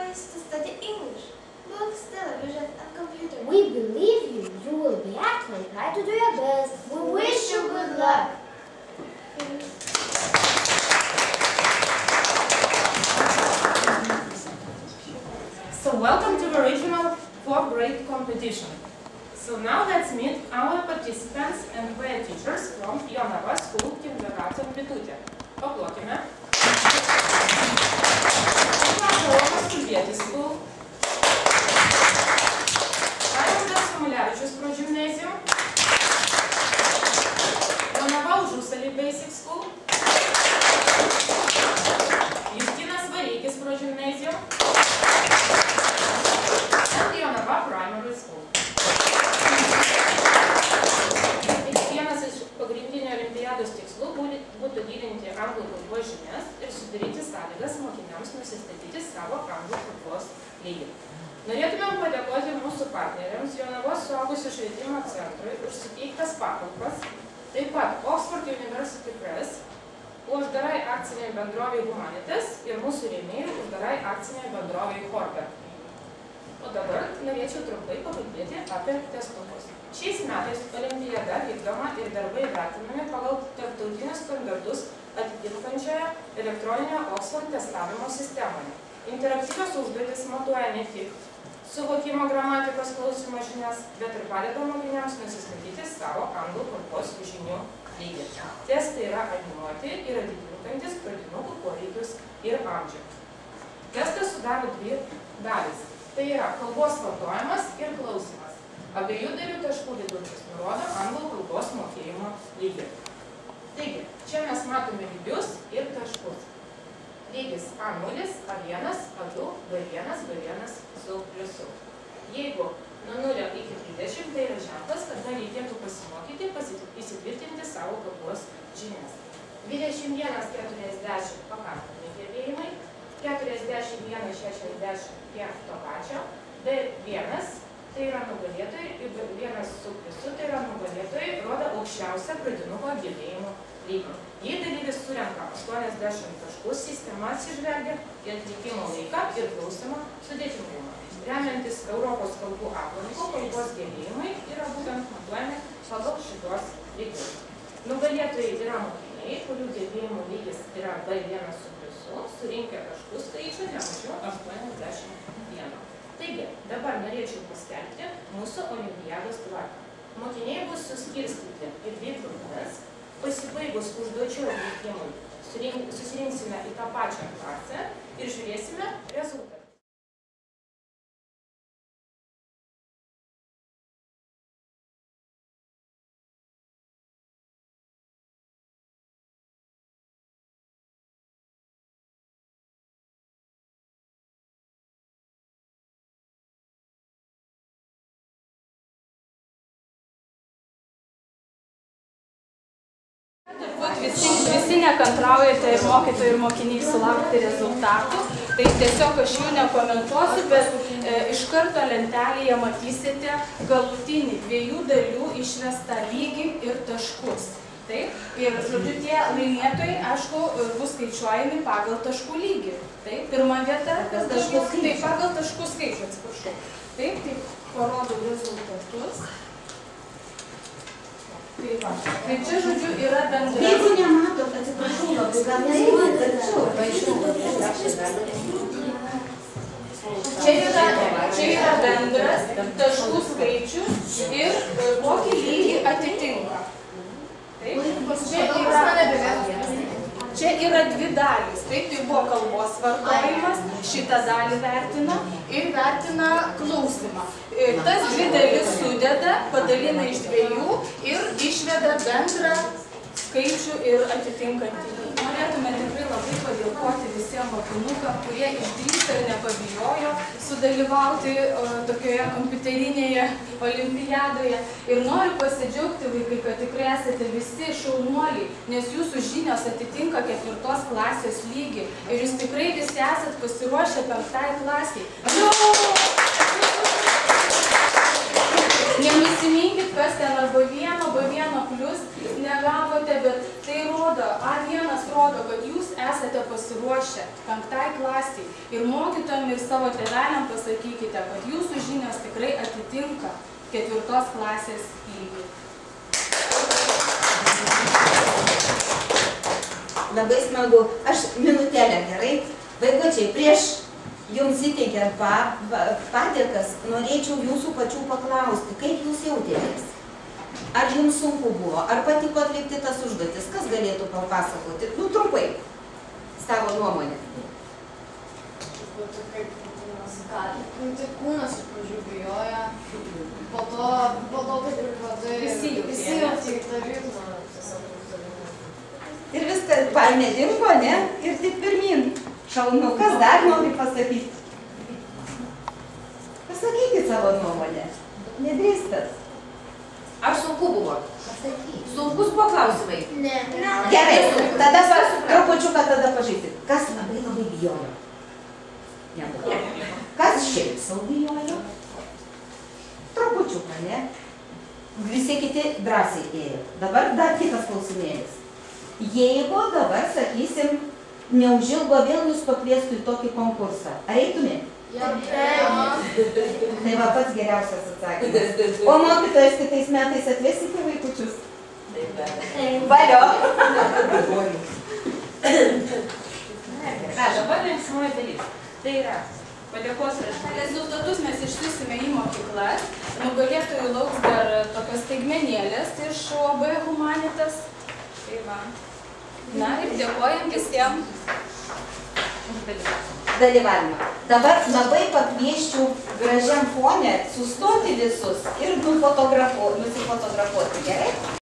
choice to study English, books, television, and computer. We believe you. You will be excellent. Try to do your best. We wish you good luck. So welcome to the regional 4th grade competition. So now let's meet our participants and their teachers from Jonava School Kindergarten Bitutė. Paplokime. School. Raimundas Samulevičius Progymnasium. Jonava Užusalį Basic School. Justinas Vareikis Progymnasium. And Jonava Primary School. Vienas iš pagrindinių olimpiados tikslų būtų gilinti anglų kalbos žinias ir sudaryti sąlygas mokiniams nusistatyti savo anglų kalbos lygį. Norėtumėm padėkoti mūsų partneriams Jonavos suaugusių švietimo centrui už suteiktas patalpas, taip pat Oxford University Press, uždarai akciniai bendrovei Humanitas ir mūsų rėmėjų uždarai akciniai bendrovei Horber. O dabar norėčiau trumpai pakalbėti apie testukus. Šiais metais olimpiada vykdoma ir darbai vertinami pagal tarptautinius standartus atitinkančioje elektroninio Oxford testavimo sistemoje. Interaktyvios užduotys matuoja ne tik suvokimo gramatikos klausymo žinias, bet ir padeda mokiniams nusistatyti savo anglų kalbos žinių lygį. Testai yra animuoti ir atitinkantis pradinukų poreikius ir amžių. Testas sudaro dvi dalys. Tai yra kalbos vartojimas ir klausimas. Abiejų dalių taškų vidurkis nurodo anglų kalbos mokėjimo lygį. Taigi, čia mes matome lygius ir taškus. Lygis A0, A1, A2, B1, B1 su pliusu. Jeigu nuo 0 iki 30, tai yra ženklas, kada reikėtų pasimokyti, įsitvirtinti savo kalbos žinias. 21-40 pakankami gebėjimai, 41-60 prie to pačio, B1 tai yra nugalėtojai ir B1 su pliusu tai yra nugalėtojai rodo aukščiausią pradinuko gebėjimų lygį. Jei dalyvis surenka 80 taškus, sistema atsižvelgia į atlikimo laiką ir klausimo sudėtingumą. Remiantis Europos kalbų aplinko, kalbos gebėjimai yra būtent matuojami pagal šitos lygius. Nugalėtojai yra mokiniai, kurių gebėjimų lygis yra B1 su pliusu, surinkę taškų skaičių ne mažiau 81. Taigi, dabar norėčiau paskelbti mūsų olimpiados tvarką. Mokiniai bus suskirstyti į dvi grupes. Pasibaigus užduočių atlikimui susirinksime į tą pačią klasę ir žiūrėsime rezultatą. Visi nekantraujate ir mokytojai ir mokiniai sulaukti rezultatų, tai tiesiog aš jų nekomentuosiu, bet iš karto lentelėje matysite galutinį 2 dalių išvestą lygį ir taškus. Taip? Ir žodžiu, tie laimėtojai, aišku, bus skaičiuojami pagal taškų lygį. Taip? Pirma vieta, kas taškų skaičių. Taip, pagal taškų skaičių, atsiprašau. Taip, taip, parodau rezultatus. Tai čia, žodžiu, yra bendras. Jeigu nematot, atsiprašau, gal Čia yra bendras taškų skaičius ir kokį lygį atitinka. Čia yra 2 dalys. Taip, tai buvo kalbos vartojimas, šitą dalį vertina ir vertina klausimą. Tas 2 dalis sudeda, padalina iš 2 ir išveda bendrą skaičių ir atitinkantį lygį. Norėtume tikrai labai padėkoti visiems mokinukam, kurie išdrįso ir nepabijojo sudalyvauti tokioje kompiuterinėje olimpiadoje. Ir noriu pasidžiaugti, vaikai, kad tikrai esate visi šaunuoliai, nes jūsų žinios atitinka 4 klasės lygį. Ir jūs tikrai visi esat pasiruošę 5 klasiai. Nenusiminkit, kas ten arba 1 plus negavote, bet tai rodo, rodo, A1 rodo, kad jūs esate pasiruošę 5 klasiai ir mokytojam ir savo tėveliam pasakykite, kad jūsų žinios tikrai atitinka 4 klasės lygį. Labai smagu. Aš minutėlę, gerai? Vaikučiai, prieš jums įteikiant padėkas, norėčiau jūsų pačių paklausti, kaip jūs jautėtės? Ar jums sunku buvo? Ar patiko atlikti tas užduotis? Kas galėtų papasakoti? Nu, trumpai. Savo nuomonę. Tai kūnas iš pradžių bijoja, po to kaip ir vadai, visi jauti į tą ritmą. Ir viskas baimė dingo, ne? Ir tik pirmin. Šaunu, kas dar nori pasakyti? Pasakykit savo nuomonę. Nedrįstat. Ar sunku buvo? Sunkus buvo klausimai? Ne. Gerai, tada trupučiuką tada pažaisti. Kas labai bijojo? Nebuvo. Kas šiaip sau bijojo? Trupučiuką, ne? Visi kiti drąsiai ėjo. Dabar dar kitas klausimėlis. Jeigu dabar, sakysim, neužilgo vėl jūs pakviestų į tokį konkursą, ar eitumėt? Tai va pats geriausias atsakymas. O mokytojas kitais metais atvesite vaikučius? Valio! Dabar linksmoji dalis. Tai yra padėkos raštai. Rezultatus mes išsiųsime į mokyklas. Nugalėtojų lauks dar tokios staigmenėlės iš OB Humanitas. Tai va. Na ir dėkojam visiems už dalyvavimą. Dabar labai pakvieščiau gražiam fone sustoti visus ir nusifotografuoti, gerai?